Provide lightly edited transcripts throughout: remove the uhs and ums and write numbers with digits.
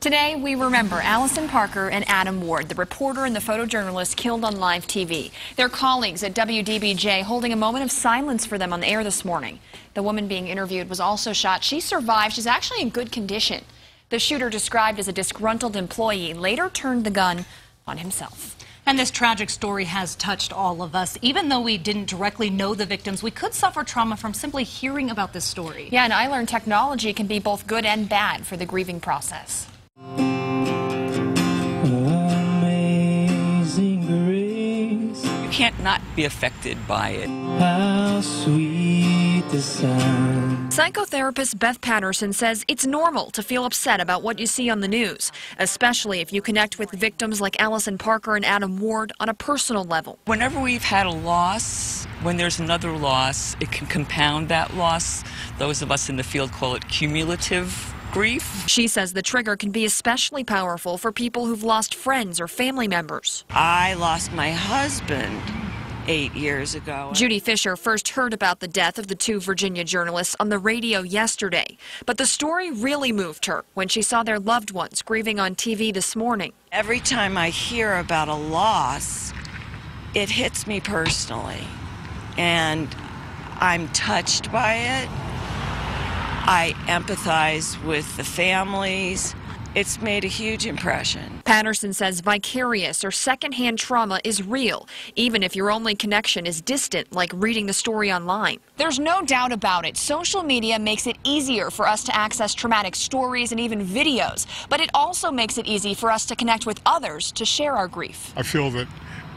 Today, we remember Allison Parker and Adam Ward, the reporter and the photojournalist killed on live TV. Their colleagues at WDBJ holding a moment of silence for them on the air this morning. The woman being interviewed was also shot. She survived. She's actually in good condition. The shooter, described as a disgruntled employee, later turned the gun on himself. And this tragic story has touched all of us. Even though we didn't directly know the victims, we could suffer trauma from simply hearing about this story. Yeah, and I learned technology can be both good and bad for the grieving process. Amazing grace. You can't not be affected by it. How sweet the sound. Psychotherapist Beth Patterson says it's normal to feel upset about what you see on the news, especially if you connect with victims like Allison Parker and Adam Ward on a personal level. Whenever we've had a loss, when there's another loss, it can compound that loss. Those of us in the field call it cumulative grief. She says the trigger can be especially powerful for people who've lost friends or family members. I lost my husband 8 years ago. Judy Fisher first heard about the death of the two Virginia journalists on the radio yesterday. But the story really moved her when she saw their loved ones grieving on TV this morning. Every time I hear about a loss, it hits me personally. And I'm touched by it. I empathize with the families. It's made a huge impression. Patterson says vicarious or secondhand trauma is real, even if your only connection is distant, like reading the story online. There's no doubt about it. Social media makes it easier for us to access traumatic stories and even videos, but it also makes it easy for us to connect with others to share our grief. I feel that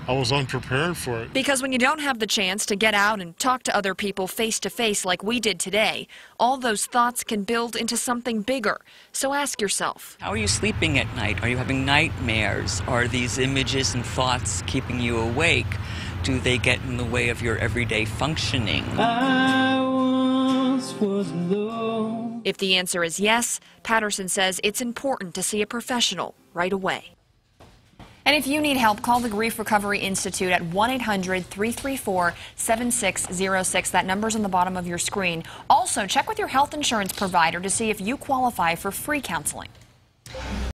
I was unprepared for it. Because when you don't have the chance to get out and talk to other people face to face like we did today, all those thoughts can build into something bigger. So ask yourself, How are you sleeping at night? Are you having nightmares? Are these images and thoughts keeping you awake? Do they get in the way of your everyday functioning? I once was alone. if the answer is yes, Patterson says it's important to see a professional right away. And if you need help, call the Grief Recovery Institute at 1-800-334-7606. That number's on the bottom of your screen. Also, check with your health insurance provider to see if you qualify for free counseling.